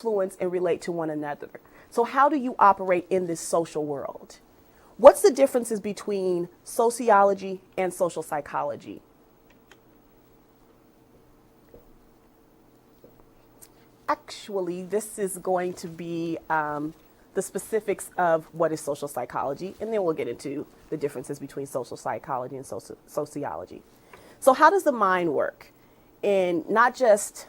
influence and relate to one another. So how do you operate in this social world? What's the differences between sociology and social psychology? Actually, this is going to be the specifics of what is social psychology, and then we'll get into the differences between social psychology and sociology. So how does the mind work? In not just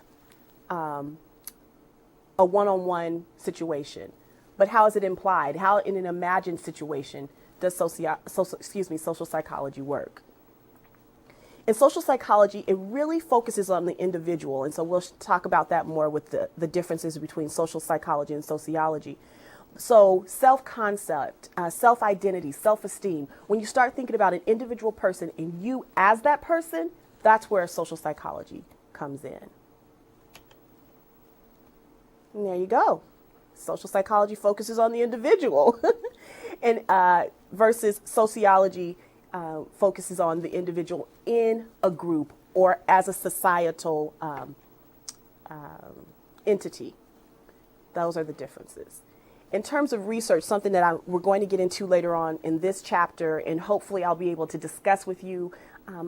a one-on-one situation, but how is it implied? How in an imagined situation does social psychology work? In social psychology, it really focuses on the individual. And so we'll talk about that more with the differences between social psychology and sociology. So self-concept, self-identity, self-esteem, when you start thinking about an individual person and you as that person, that's where social psychology comes in. And there you go. Social psychology focuses on the individual and versus sociology focuses on the individual in a group or as a societal entity. Those are the differences. In terms of research, something that we're going to get into later on in this chapter, and hopefully I'll be able to discuss with you.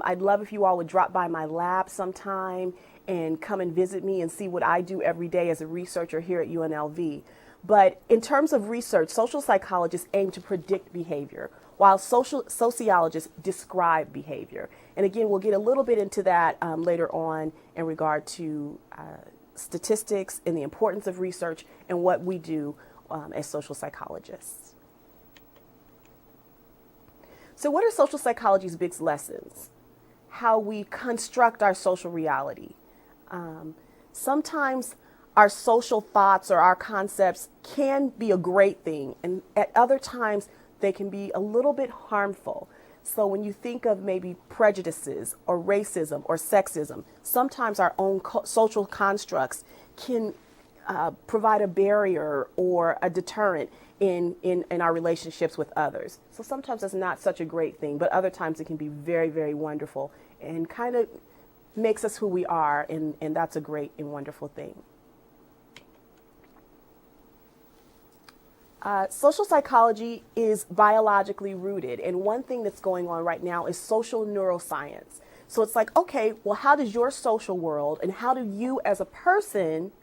I'd love if you all would drop by my lab sometime and come and visit me and see what I do every day as a researcher here at UNLV. But in terms of research, social psychologists aim to predict behavior, while sociologists describe behavior. And again, we'll get a little bit into that later on in regard to statistics and the importance of research and what we do as social psychologists. So what are social psychology's big lessons? How we construct our social reality. Sometimes our social thoughts or our concepts can be a great thing, and at other times they can be a little bit harmful. So when you think of maybe prejudices or racism or sexism, sometimes our own social constructs can provide a barrier or a deterrent in our relationships with others. So sometimes it's not such a great thing, but other times it can be very, very wonderful and kind of makes us who we are, and that's a great and wonderful thing. Social psychology is biologically rooted, and one thing that's going on right now is social neuroscience. So it's like, okay, well, how does your social world and how do you as a person,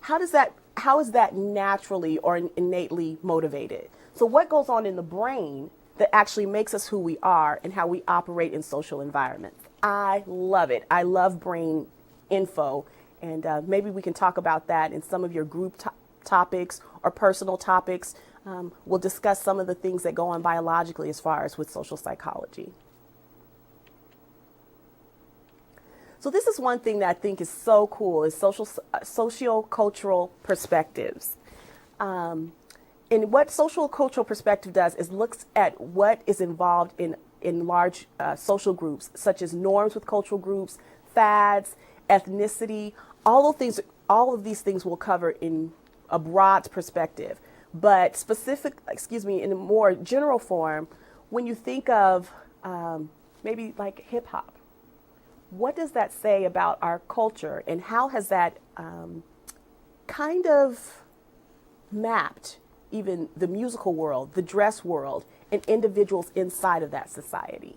how is that naturally or innately motivated? So what goes on in the brain that actually makes us who we are and how we operate in social environments? I love it. I love brain info, and maybe we can talk about that in some of your group topics or personal topics. We'll discuss some of the things that go on biologically as far as with social psychology. So this is one thing that I think is so cool, is socio-cultural perspectives. And what social cultural perspective does is looks at what is involved in large social groups, such as norms with cultural groups, fads, ethnicity, all of these things we'll cover in a broad perspective. But in a more general form, when you think of maybe like hip hop, what does that say about our culture, and how has that kind of mapped even the musical world, the dress world, and individuals inside of that society?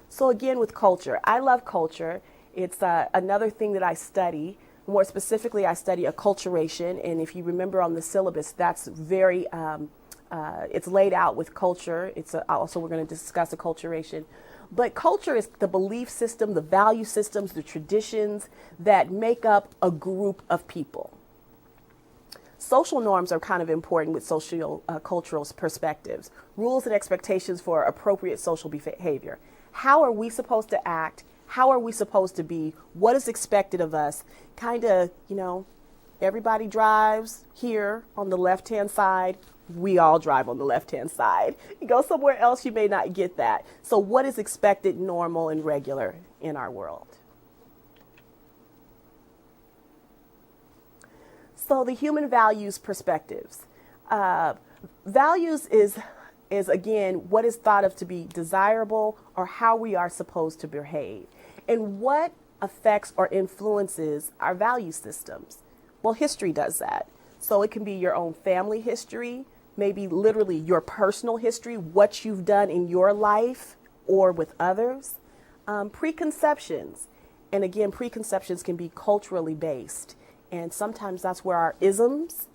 So again, with culture, I love culture. It's another thing that I study. More specifically, I study acculturation, and if you remember on the syllabus, that's very it's laid out with culture. It's also we're going to discuss acculturation. But culture is the belief system, the value systems, the traditions that make up a group of people. Social norms are kind of important with cultural perspectives, rules and expectations for appropriate social behavior. How are we supposed to act? How are we supposed to be? What is expected of us? Kind of, everybody drives here on the left-hand side. We all drive on the left-hand side. You go somewhere else, you may not get that. So what is expected, normal, and regular in our world? So the human values perspectives. Values is again what is thought of to be desirable or how we are supposed to behave. And what affects or influences our value systems? Well, history does that. So it can be your own family history, maybe literally your personal history, what you've done in your life or with others. Preconceptions. And again, preconceptions can be culturally based. And sometimes that's where our isms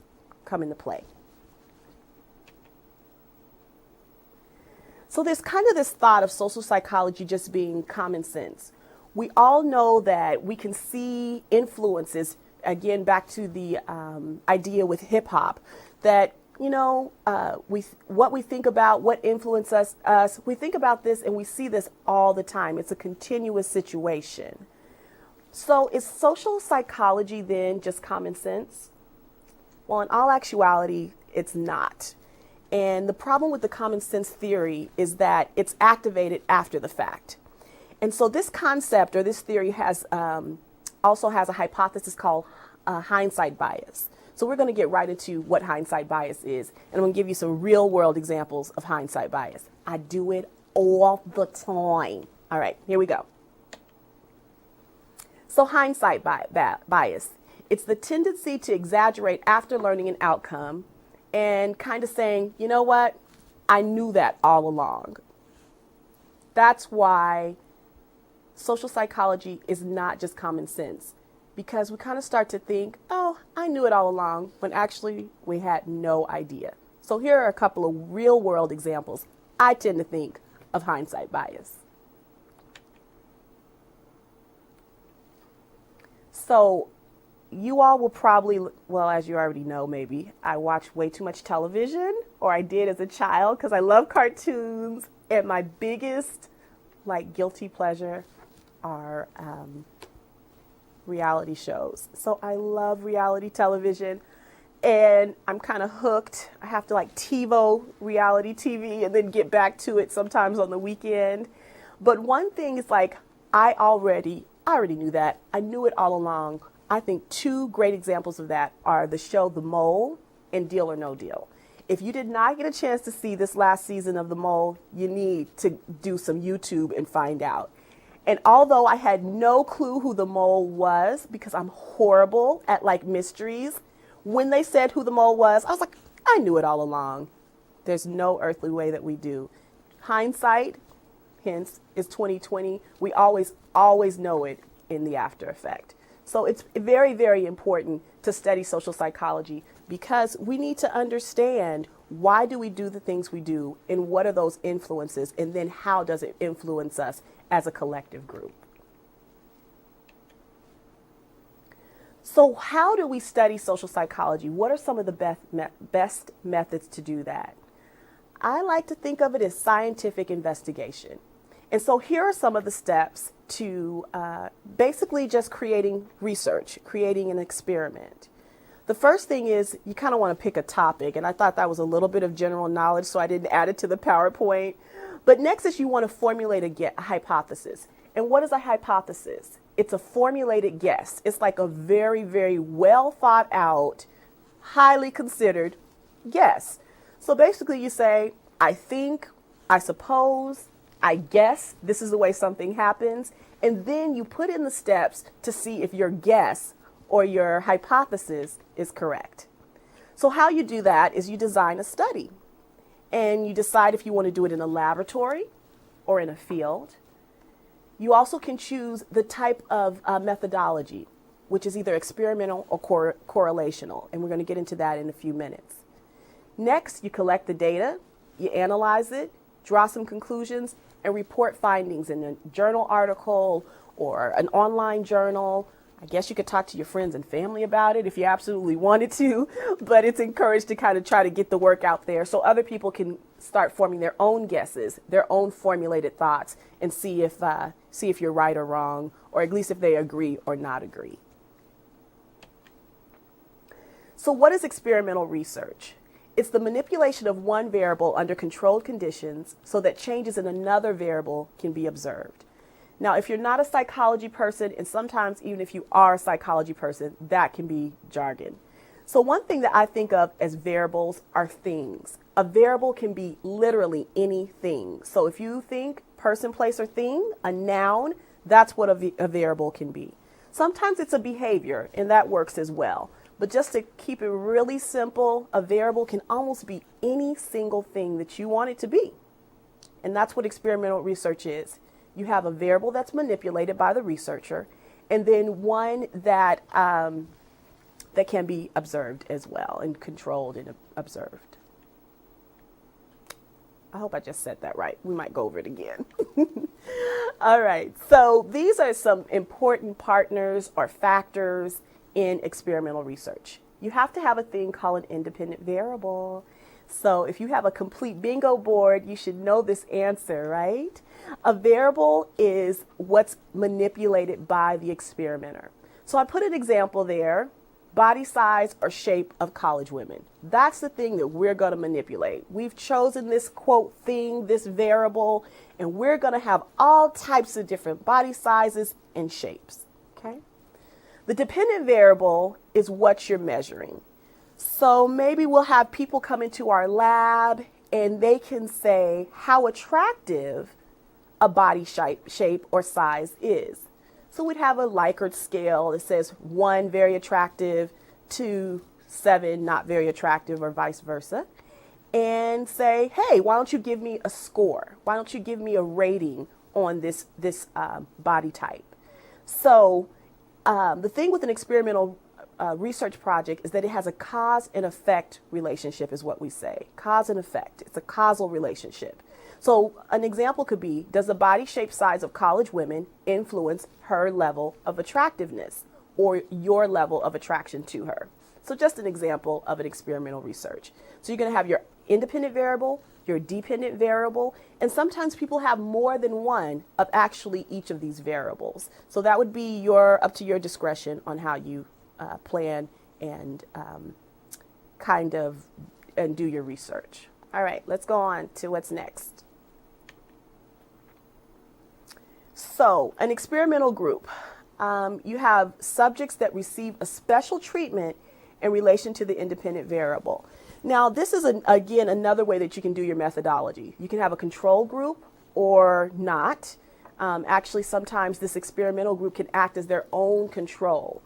come into play. So there's kind of this thought of social psychology just being common sense. We all know that we can see influences, again, back to the idea with hip hop, that, what we think about, what influences us, we think about this and we see this all the time. It's a continuous situation. So is social psychology then just common sense? Well, in all actuality, it's not. And the problem with the common sense theory is that it's activated after the fact. And so this concept or this theory has also has a hypothesis called hindsight bias. So we're going to get right into what hindsight bias is. And I'm going to give you some real world examples of hindsight bias. I do it all the time. All right, here we go. So hindsight bias, it's the tendency to exaggerate after learning an outcome and kind of saying, you know what, I knew that all along. That's why social psychology is not just common sense, because we kind of start to think, oh, I knew it all along, when actually we had no idea. So here are a couple of real world examples I tend to think of hindsight bias. So you all will probably, well, as you already know, maybe I watch way too much television, or I did as a child, because I love cartoons. And my biggest, guilty pleasure are reality shows. So I love reality television, and I'm kind of hooked. I have to TiVo reality TV and then get back to it sometimes on the weekend. But one thing is I already knew that. I knew it all along. I think two great examples of that are the show The Mole and Deal or No Deal. If you did not get a chance to see this last season of The Mole, you need to do some YouTube and find out. And although I had no clue who the mole was, because I'm horrible at mysteries, when they said who the mole was, I was like, I knew it all along. There's no earthly way that we do. Hindsight, hence, is 2020. We always know it in the after effect. So it's very, very important to study social psychology, because we need to understand why do we do the things we do and what are those influences, and then how does it influence us as a collective group. So how do we study social psychology? What are some of the best methods to do that? I like to think of it as scientific investigation. And so here are some of the steps to basically just creating research, creating an experiment. The first thing is you kind of want to pick a topic, and I thought that was a little bit of general knowledge, so I didn't add it to the PowerPoint. But next is you want to formulate a hypothesis. And what is a hypothesis? It's a formulated guess. It's like a very, very well thought out, highly considered guess. So basically you say, I think, I suppose, I guess this is the way something happens. And then you put in the steps to see if your guess or your hypothesis is correct. So how you do that is you design a study, and you decide if you want to do it in a laboratory or in a field. You also can choose the type of methodology, which is either experimental or correlational. And we're going to get into that in a few minutes. Next, you collect the data, you analyze it, draw some conclusions, and report findings in a journal article or an online journal. I guess you could talk to your friends and family about it if you absolutely wanted to, but it's encouraged to kind of try to get the work out there so other people can start forming their own guesses, their own formulated thoughts, and see if you're right or wrong, or at least if they agree or not agree. So what is experimental research? It's the manipulation of one variable under controlled conditions so that changes in another variable can be observed. Now, if you're not a psychology person, and sometimes even if you are a psychology person, that can be jargon. So one thing that I think of as variables are things. A variable can be literally anything. So if you think person, place, or thing, a noun, That's what a variable can be. Sometimes it's a behavior, and that works as well. But just to keep it really simple, a variable can almost be any single thing that you want it to be. And that's what experimental research is. You have a variable that's manipulated by the researcher, and then one that that can be observed as well, and controlled and observed. I hope I just said that right. We might go over it again. All right. So these are some important partners or factors in experimental research. You have to have a thing called an independent variable. So if you have a complete bingo board, you should know this answer, right? A variable is what's manipulated by the experimenter. So I put an example there. Body size or shape of college women. That's the thing that we're going to manipulate. We've chosen this quote thing, this variable, and we're going to have all types of different body sizes and shapes. Okay. The dependent variable is what you're measuring. So maybe we'll have people come into our lab and they can say how attractive a body shape or size is. So we'd have a Likert scale that says 1, very attractive, 2, 7, not very attractive, or vice versa. And say, hey, why don't you give me a score? Why don't you give me a rating on this body type? So the thing with an experimental research project is that it has a cause and effect relationship, is what we say. Cause and effect. It's a causal relationship. So an example could be, does the body shape size of college women influence her level of attractiveness or your level of attraction to her? So just an example of an experimental research. So you're going to have your independent variable, your dependent variable, and sometimes people have more than one of actually each of these variables. So that would be up to your discretion on how you plan and do your research. All right, let's go on to what's next. So an experimental group, you have subjects that receive a special treatment in relation to the independent variable. Now, this is, again, another way that you can do your methodology. You can have a control group or not. Actually, sometimes this experimental group can act as their own control.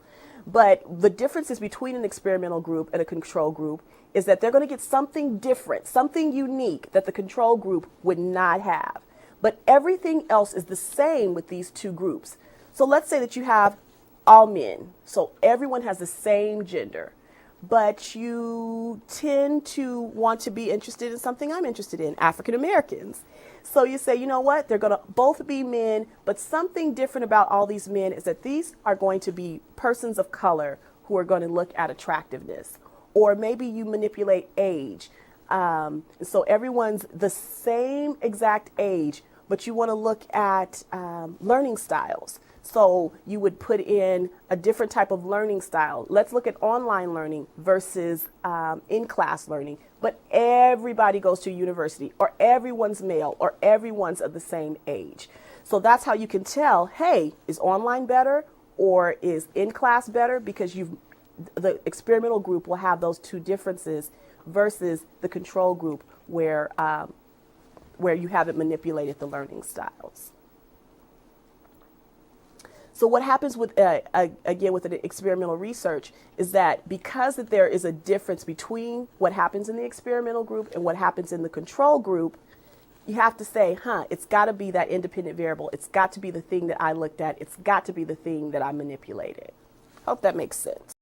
But the differences between an experimental group and a control group is that they're going to get something different, something unique that the control group would not have. But everything else is the same with these two groups. So let's say that you have all men. So everyone has the same gender, but you tend to want to be interested in something I'm interested in, African Americans. So you say, you know what, they're going to both be men, but something different about all these men is that these are going to be persons of color who are going to look at attractiveness. Or maybe you manipulate age. So everyone's the same exact age, but you want to look at learning styles. So you would put in a different type of learning style. Let's look at online learning versus in-class learning. But everybody goes to university, or everyone's male, or everyone's of the same age. So that's how you can tell, hey, is online better or is in-class better? Because the experimental group will have those two differences versus the control group where you haven't manipulated the learning styles. So what happens with, again, with an experimental research is that because that there is a difference between what happens in the experimental group and what happens in the control group, you have to say, it's got to be that independent variable. It's got to be the thing that I looked at. It's got to be the thing that I manipulated. Hope that makes sense.